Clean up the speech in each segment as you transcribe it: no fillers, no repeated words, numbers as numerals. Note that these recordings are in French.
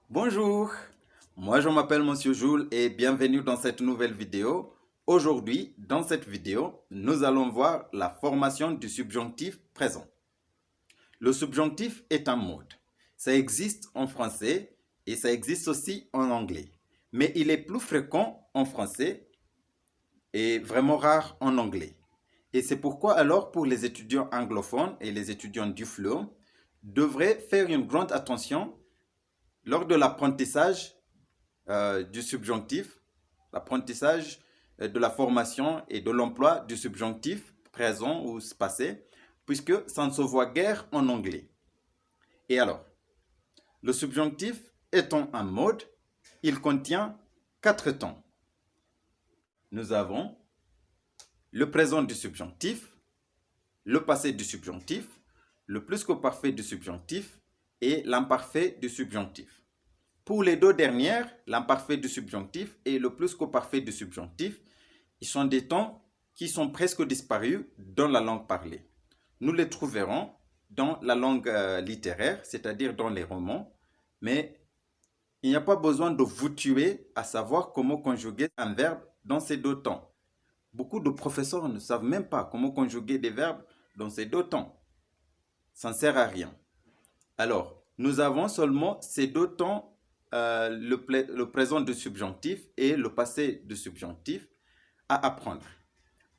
Bonjour, moi je m'appelle Monsieur Jules et bienvenue dans cette nouvelle vidéo. Aujourd'hui, dans cette vidéo, nous allons voir la formation du subjonctif présent. Le subjonctif est un mode. Ça existe en français et ça existe aussi en anglais. Mais il est plus fréquent en français et vraiment rare en anglais. Et c'est pourquoi alors pour les étudiants anglophones et les étudiants du FLE, devraient faire une grande attention lors de l'apprentissage du subjonctif, l'apprentissage de la formation et de l'emploi du subjonctif présent ou passé, puisque ça ne se voit guère en anglais. Et alors, le subjonctif étant un mode, il contient 4 temps. Nous avons le présent du subjonctif, le passé du subjonctif, le plus que parfait du subjonctif et l'imparfait du subjonctif. Pour les deux dernières, l'imparfait du subjonctif et le plus que parfait du subjonctif, ils sont des temps qui sont presque disparus dans la langue parlée. Nous les trouverons dans la langue littéraire, c'est-à-dire dans les romans, mais il n'y a pas besoin de vous tuer à savoir comment conjuguer un verbe dans ces deux temps. Beaucoup de professeurs ne savent même pas comment conjuguer des verbes dans ces deux temps. Ça ne sert à rien. Alors, nous avons seulement ces deux temps, le présent du subjonctif et le passé du subjonctif à apprendre.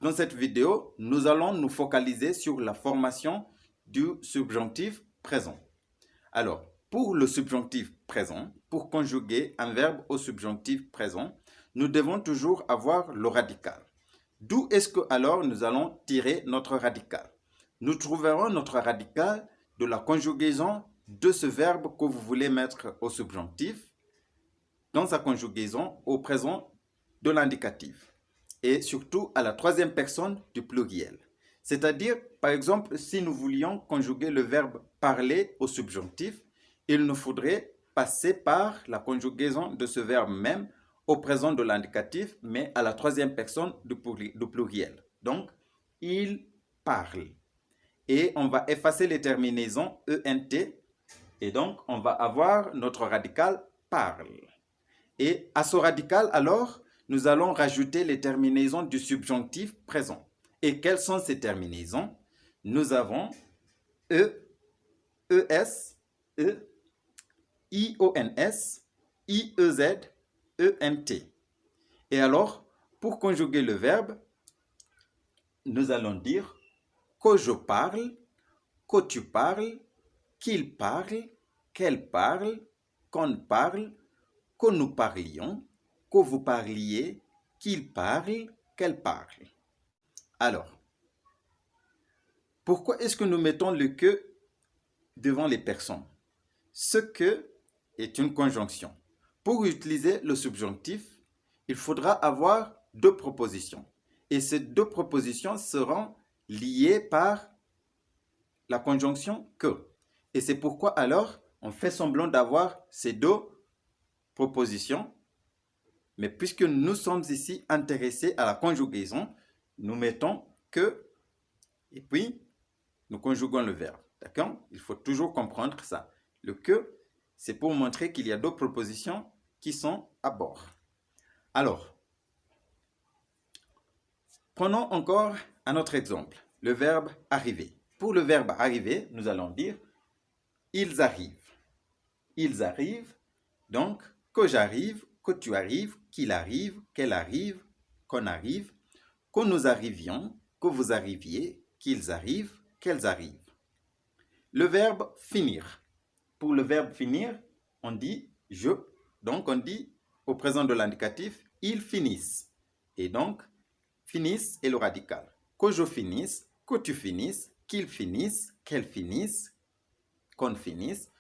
Dans cette vidéo, nous allons nous focaliser sur la formation du subjonctif présent. Alors, pour le subjonctif présent, pour conjuguer un verbe au subjonctif présent, nous devons toujours avoir le radical. D'où est-ce que alors nous allons tirer notre radical? Nous trouverons notre radical de la conjugaison de ce verbe que vous voulez mettre au subjonctif dans sa conjugaison au présent de l'indicatif et surtout à la troisième personne du pluriel. C'est-à-dire, par exemple, si nous voulions conjuguer le verbe parler au subjonctif, il nous faudrait passer par la conjugaison de ce verbe même au présent de l'indicatif, mais à la troisième personne du pluriel. Donc, il parle. Et on va effacer les terminaisons ENT. Et donc, on va avoir notre radical parle. Et à ce radical, alors, nous allons rajouter les terminaisons du subjonctif présent. Et quelles sont ces terminaisons? Nous avons E, ES, E, IONS, IEZ, ENT. Et alors, pour conjuguer le verbe, nous allons dire que je parle, que tu parles, qu'il parle, qu'elle parle, qu'on parle, que nous parlions, que vous parliez, qu'il parle, qu'elle parle. Alors, pourquoi est-ce que nous mettons le que devant les personnes? Ce que est une conjonction. Pour utiliser le subjonctif, il faudra avoir deux propositions. Et ces deux propositions seront liées par la conjonction que. Et c'est pourquoi alors on fait semblant d'avoir ces deux propositions. Mais puisque nous sommes ici intéressés à la conjugaison, nous mettons que et puis nous conjuguons le verbe. D'accord? Il faut toujours comprendre ça. Le que, c'est pour montrer qu'il y a deux propositions qui sont à bord. Alors, prenons encore un autre exemple, le verbe arriver. Pour le verbe arriver, nous allons dire ils arrivent. Ils arrivent, donc que j'arrive, que tu arrives, qu'il arrive, qu'elle arrive, qu'on arrive, que nous arrivions, que vous arriviez, qu'ils arrivent, qu'elles arrivent. Le verbe finir. Pour le verbe finir, on dit je. Donc on dit au présent de l'indicatif, ils finissent. Et donc, finissent est le radical. Que je finisse, que tu finisses, qu'ils finissent, qu'elles finissent, qu'on finisse,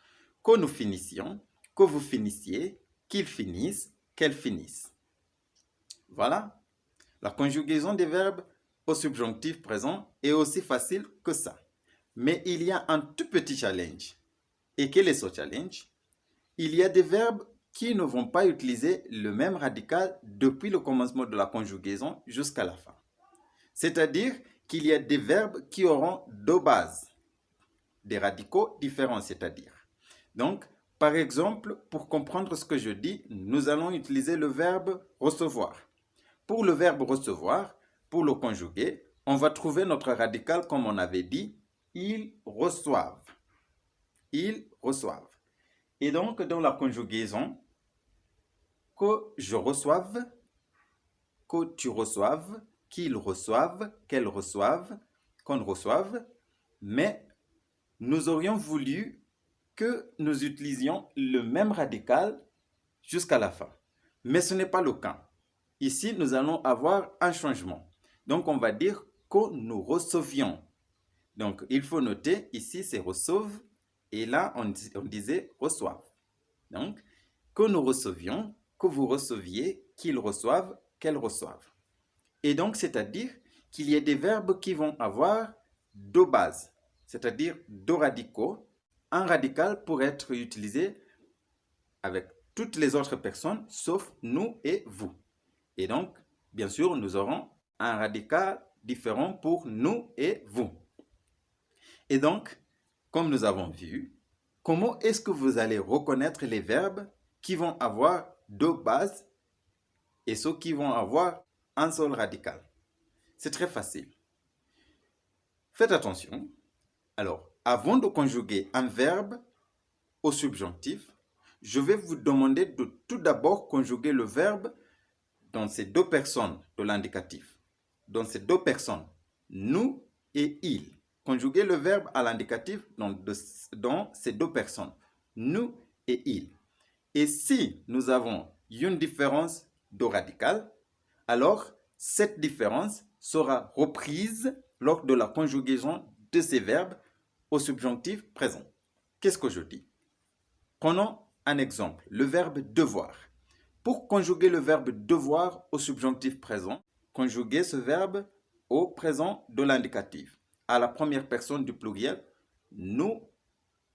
que nous finissions, que vous finissiez, qu'ils finissent, qu'elles finissent. Voilà. La conjugaison des verbes au subjonctif présent est aussi facile que ça. Mais il y a un tout petit challenge. Et quel est ce challenge? Il y a des verbes qui ne vont pas utiliser le même radical depuis le commencement de la conjugaison jusqu'à la fin. C'est-à-dire qu'il y a des verbes qui auront deux bases, des radicaux différents, c'est-à-dire. Donc, Par exemple, pour comprendre ce que je dis, nous allons utiliser le verbe recevoir. Pour le verbe recevoir, pour le conjuguer, on va trouver notre radical comme on avait dit, ils reçoivent. Ils reçoivent. Et donc, dans la conjugaison, que je reçoive, que tu reçoives, qu'ils reçoivent, qu'elles reçoivent, qu'on reçoive, mais nous aurions voulu que nous utilisions le même radical jusqu'à la fin. Mais ce n'est pas le cas. Ici, nous allons avoir un changement. Donc, on va dire que nous recevions. Donc, il faut noter, ici, c'est reçoivent, et là, on disait reçoivent. Donc, que nous recevions, que vous receviez, qu'ils reçoivent, qu'elles reçoivent. Et donc, c'est-à-dire qu'il y a des verbes qui vont avoir deux bases, c'est-à-dire deux radicaux. Un radical pourrait être utilisé avec toutes les autres personnes, sauf nous et vous. Et donc, bien sûr, nous aurons un radical différent pour nous et vous. Et donc, comme nous avons vu, comment est-ce que vous allez reconnaître les verbes qui vont avoir deux bases et ceux qui vont avoir un seul radical? C'est très facile. Faites attention. Alors, avant de conjuguer un verbe au subjonctif, je vais vous demander de tout d'abord conjuguer le verbe dans ces deux personnes de l'indicatif. Dans ces deux personnes, nous et il. Conjuguer le verbe à l'indicatif dans ces deux personnes, nous et il. Et si nous avons une différence de radical, alors cette différence sera reprise lors de la conjugaison de ces verbes au subjonctif présent. Qu'est-ce que je dis? Prenons un exemple, le verbe devoir. Pour conjuguer le verbe devoir au subjonctif présent, conjuguer ce verbe au présent de l'indicatif. À la première personne du pluriel, nous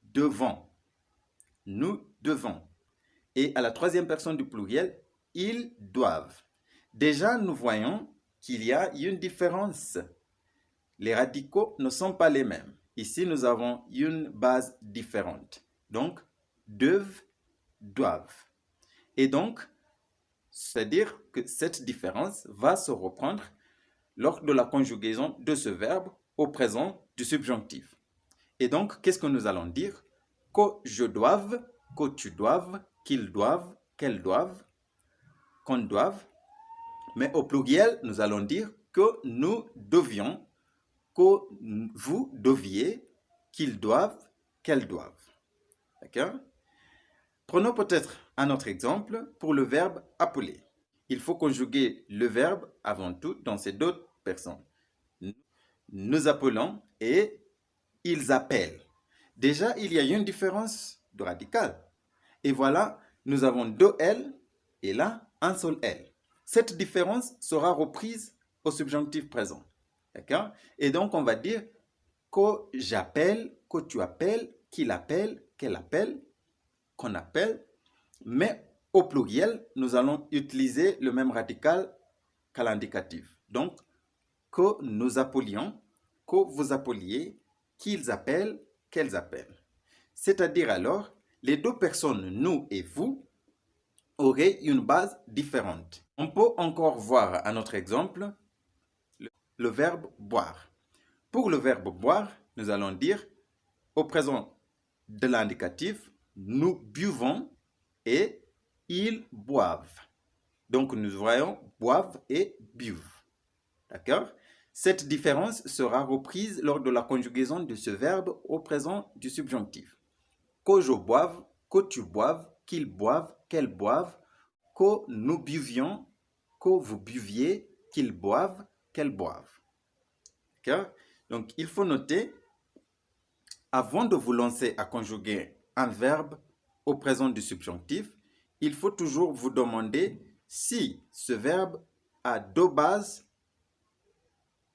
devons. Nous devons. Et à la troisième personne du pluriel, ils doivent. Déjà, nous voyons qu'il y a une différence. Les radicaux ne sont pas les mêmes. Ici, nous avons une base différente. Donc, deuvent, doivent. Et donc, c'est-à-dire que cette différence va se reprendre lors de la conjugaison de ce verbe au présent du subjonctif. Et donc, qu'est-ce que nous allons dire? Que je doive, que tu doives, qu'ils doivent, qu'elles doivent, qu'on doive. Mais au pluriel, nous allons dire que nous devions, que vous deviez, qu'ils doivent, qu'elles doivent. D'accord? Prenons peut-être un autre exemple pour le verbe appeler. Il faut conjuguer le verbe avant tout dans ces deux personnes. Nous appelons et ils appellent. Déjà, il y a une différence de radical. Et voilà, nous avons deux L et là, un seul L. Cette différence sera reprise au subjonctif présent. D'accord? Et donc, on va dire que j'appelle, que tu appelles, qu'il appelle, qu'elle appelle, qu'on appelle. Mais au pluriel, nous allons utiliser le même radical qu'à l'indicatif. Donc, que nous appelions, que vous appeliez, qu'ils appellent, qu'elles appellent. C'est-à-dire alors, les deux personnes, nous et vous, auraient une base différente. On peut encore voir un autre exemple, le verbe boire. Pour le verbe boire, nous allons dire au présent de l'indicatif, nous buvons et ils boivent. Donc nous voyons boivent et buvent. D'accord? Cette différence sera reprise lors de la conjugaison de ce verbe au présent du subjonctif. Que je boive, que tu boives, qu'ils boivent, qu'elles boivent, que nous buvions, que vous buviez, qu'ils boivent, qu'elles boivent. D'accord? Donc il faut noter, avant de vous lancer à conjuguer un verbe au présent du subjonctif, il faut toujours vous demander si ce verbe a deux bases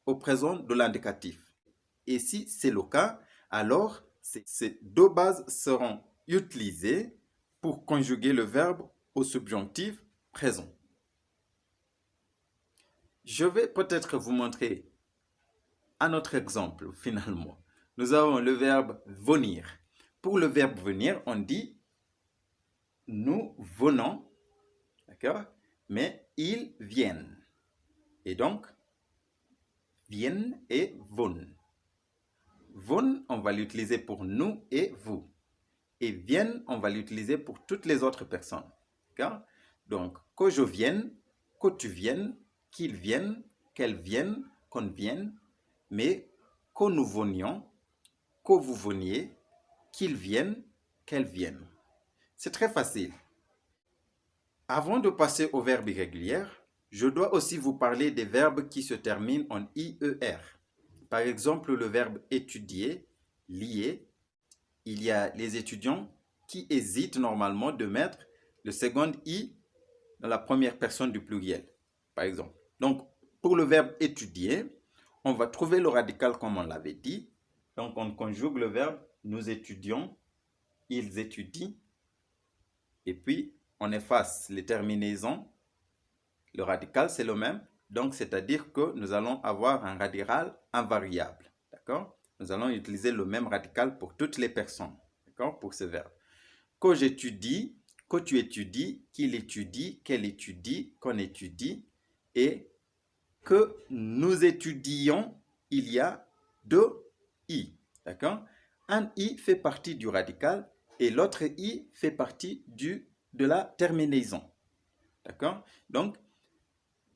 au présent de l'indicatif. Et si c'est le cas, alors ces deux bases seront utilisées pour conjuguer le verbe au subjonctif présent. Je vais peut-être vous montrer un autre exemple finalement. Nous avons le verbe venir. Pour le verbe venir, on dit nous venons, d'accord? Mais ils viennent. Et donc, viennent et vont. Vont, on va l'utiliser pour nous et vous. Et viennent, on va l'utiliser pour toutes les autres personnes. D'accord? Donc, que je vienne, que tu viennes, qu'ils viennent, qu'elles viennent, qu'on vienne, mais que nous venions, que vous veniez, qu'ils viennent, qu'elles viennent. C'est très facile. Avant de passer aux verbes irréguliers, je dois aussi vous parler des verbes qui se terminent en IER. Par exemple, le verbe étudier, lier. Il y a les étudiants qui hésitent normalement de mettre le second I dans la première personne du pluriel, par exemple. Donc, pour le verbe étudier, on va trouver le radical comme on l'avait dit. Donc, on conjugue le verbe nous étudions, ils étudient, et puis on efface les terminaisons. Le radical, c'est le même. Donc, c'est-à-dire que nous allons avoir un radical invariable. D'accord? Nous allons utiliser le même radical pour toutes les personnes. D'accord? Pour ce verbe. Que j'étudie, que tu étudies, qu'il étudie, qu'elle étudie, qu'on étudie. Et que nous étudions, il y a deux I. D'accord? Un I fait partie du radical et l'autre I fait partie de la terminaison. D'accord? Donc,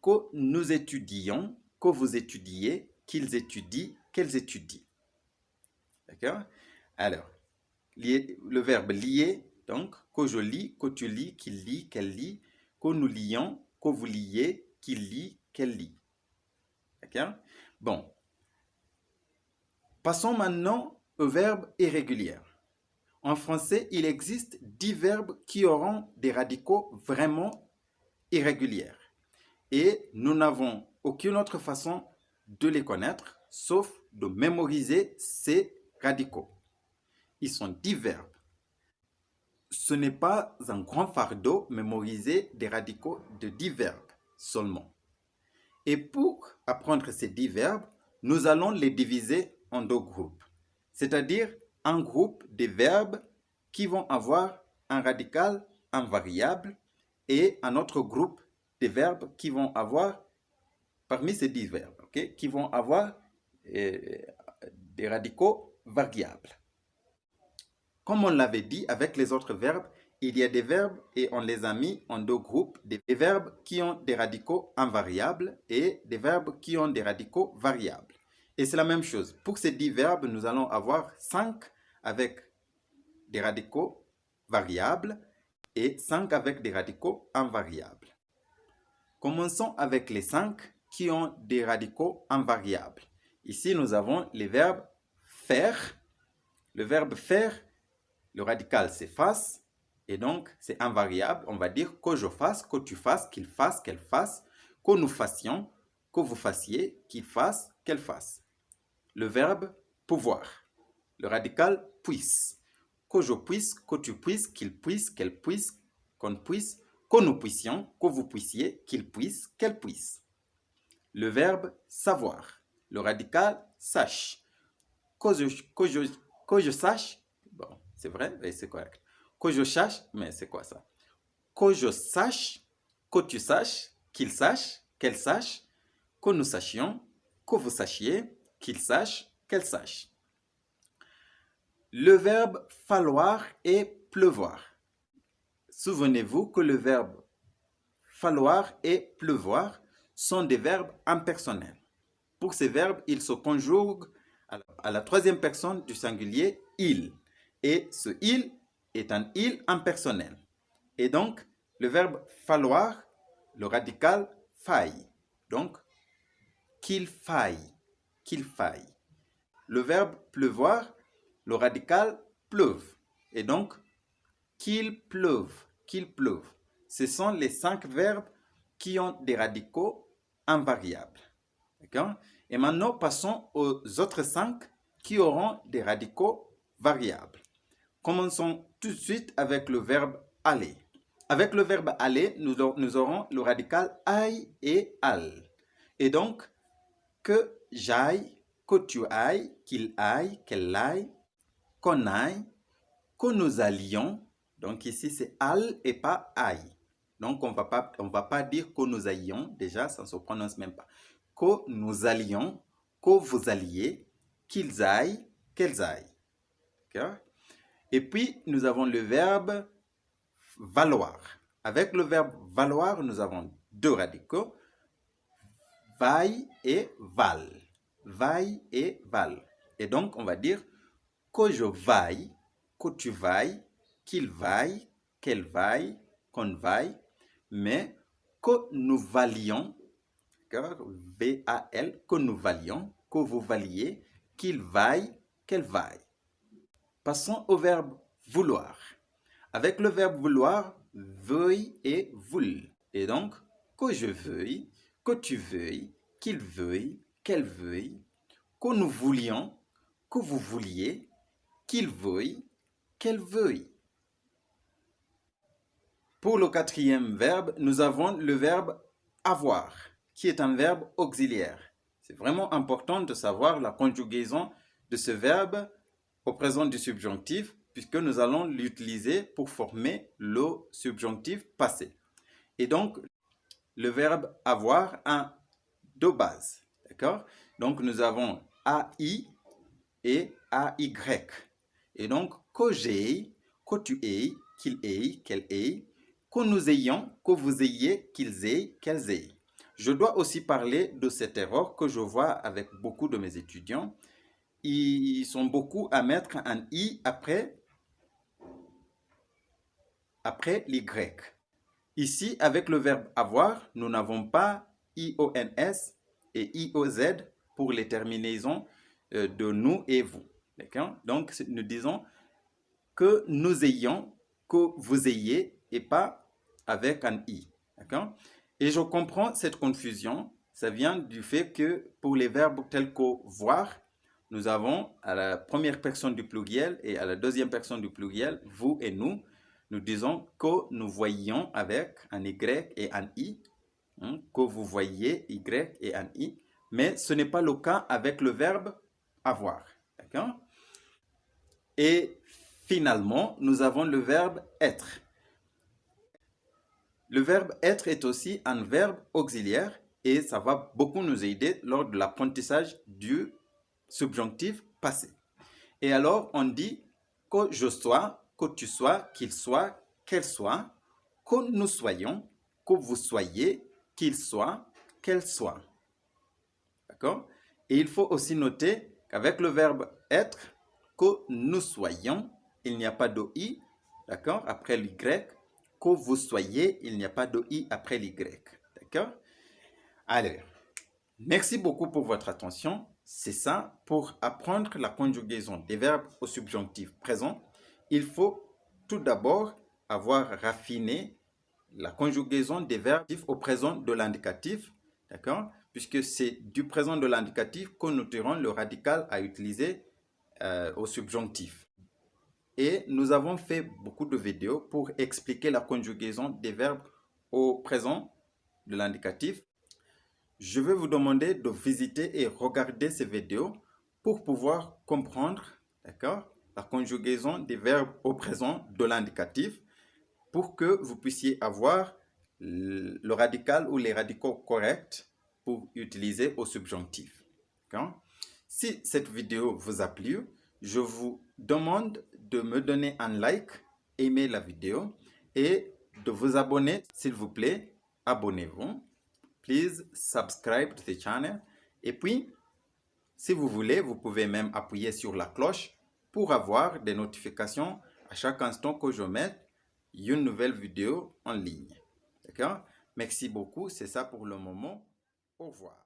que nous étudions, que vous étudiez, qu'ils étudient, qu'elles étudient. D'accord? Alors, le verbe lier, donc, que je lis, que tu lis, qu'il lit, qu'elle lit, que nous lions, que vous liez, qu'il lit, qu'elle lit. D'accord? Bon. Passons maintenant au verbe irrégulier. En français, il existe 10 verbes qui auront des radicaux vraiment irréguliers. Et nous n'avons aucune autre façon de les connaître, sauf de mémoriser ces radicaux. Ils sont 10 verbes. Ce n'est pas un grand fardeau mémoriser des radicaux de 10 verbes seulement. Et pour apprendre ces 10 verbes, nous allons les diviser en deux groupes. C'est-à-dire un groupe de verbes qui vont avoir un radical invariable et un autre groupe de verbes qui vont avoir, parmi ces 10 verbes, okay, qui vont avoir des radicaux variables. Comme on l'avait dit avec les autres verbes, il y a des verbes et on les a mis en deux groupes, des verbes qui ont des radicaux invariables et des verbes qui ont des radicaux variables. Et c'est la même chose. Pour ces 10 verbes, nous allons avoir 5 avec des radicaux variables et 5 avec des radicaux invariables. Commençons avec les 5 qui ont des radicaux invariables. Ici, nous avons les verbes faire. Le verbe faire, le radical s'efface et donc c'est invariable. On va dire que je fasse, que tu fasses, qu'il fasse, qu'elle fasse, que nous fassions, que vous fassiez, qu'il fasse, qu'elle fasse. Le verbe pouvoir, le radical puisse. Que je puisse, que tu puisses, qu'il puisse, qu'elle puisse, qu'on puisse, que nous puissions, que vous puissiez, qu'il puisse, qu'elle puisse. Le verbe savoir, le radical sache. Que je sache, bon, c'est vrai, et c'est correct. Que je sache, mais c'est quoi ça? Que je sache, que tu saches, qu'il sache, qu'elle sache, que nous sachions, que vous sachiez, qu'il sache, qu'elle sache. Le verbe falloir et pleuvoir. Souvenez-vous que le verbe falloir et pleuvoir sont des verbes impersonnels. Pour ces verbes, ils se conjuguent à la troisième personne du singulier il. Et ce il est un il impersonnel. Et donc, le verbe falloir, le radical faille. Donc, qu'il faille, qu'il faille. Le verbe pleuvoir, le radical pleuve. Et donc, qu'il pleuve, qu'il pleuve. Ce sont les 5 verbes qui ont des radicaux invariables. D'accord? Et maintenant, passons aux autres 5 qui auront des radicaux variables. Commençons tout de suite avec le verbe aller. Avec le verbe aller, nous aurons le radical aille et al. Et donc, que j'aille, que tu ailles, qu'il aille, qu'elle aille, qu'on aille, que nous allions, Donc ici, c'est al et pas aille. Donc on va pas dire que nous allions. Déjà, ça ne se prononce même pas. Que nous allions, que vous alliez, qu'ils aillent, qu'elles aillent. Okay? Et puis, nous avons le verbe valoir. Avec le verbe valoir, nous avons deux radicaux. Vaille et val. Vaille et val. Et donc, on va dire que je vaille, que tu vailles, qu'il vaille, qu'elle vaille, qu'on vaille, mais que nous valions, V-A-L, que nous valions, que vous valiez, qu'il vaille, qu'elle vaille. Passons au verbe vouloir. Avec le verbe vouloir, veuille et voule. Et donc, que je veuille, que tu veuilles, qu'il veuille, qu'elle veuille, que nous voulions, que vous vouliez, qu'il veuille, qu'elle veuille. Pour le quatrième verbe, nous avons le verbe avoir, qui est un verbe auxiliaire. C'est vraiment important de savoir la conjugaison de ce verbe au présent du subjonctif, puisque nous allons l'utiliser pour former le subjonctif passé. Et donc, le verbe avoir a deux bases. D'accord? Donc, nous avons AI et AY. Et donc, que j'ai, que tu aies, qu'il ait, qu'elle ait, que nous ayons, que vous ayez, qu'ils aient, qu'elles aient. Je dois aussi parler de cette erreur que je vois avec beaucoup de mes étudiants. Ils sont beaucoup à mettre un I après l'Y. Ici, avec le verbe avoir, nous n'avons pas IONS et IOZ pour les terminaisons de nous et vous. Donc, nous disons que nous ayons, que vous ayez et pas avec un I. Et je comprends cette confusion. Ça vient du fait que pour les verbes tels que voir, nous avons à la première personne du pluriel et à la deuxième personne du pluriel, vous et nous, nous disons que nous voyions avec un Y et un I, que vous voyez Y et un I, mais ce n'est pas le cas avec le verbe avoir. D'accord? Et finalement, nous avons le verbe être. Le verbe être est aussi un verbe auxiliaire et ça va beaucoup nous aider lors de l'apprentissage du subjonctif passé. Et alors, on dit que je sois, que tu sois, qu'il soit, qu'elle soit, que nous soyons, que vous soyez, qu'il soit, qu'elle soit. D'accord? Et il faut aussi noter qu'avec le verbe être, que nous soyons, il n'y a pas de i, d'accord, après l'y, que vous soyez, il n'y a pas de i après l'y. D'accord? Alors, merci beaucoup pour votre attention. C'est ça, pour apprendre la conjugaison des verbes au subjonctif présent, il faut tout d'abord avoir raffiné la conjugaison des verbes au présent de l'indicatif, d'accord? Puisque c'est du présent de l'indicatif que nous tirons le radical à utiliser au subjonctif. Et nous avons fait beaucoup de vidéos pour expliquer la conjugaison des verbes au présent de l'indicatif. Je vais vous demander de visiter et regarder ces vidéos pour pouvoir comprendre, d'accord, la conjugaison des verbes au présent de l'indicatif pour que vous puissiez avoir le radical ou les radicaux corrects pour utiliser au subjonctif. Si cette vidéo vous a plu, je vous demande de me donner un like, aimer la vidéo et de vous abonner, s'il vous plaît. Abonnez-vous. Please subscribe to the channel. Et puis, si vous voulez, vous pouvez même appuyer sur la cloche pour avoir des notifications à chaque instant que je mette une nouvelle vidéo en ligne. D'accord? Merci beaucoup. C'est ça pour le moment. Au revoir.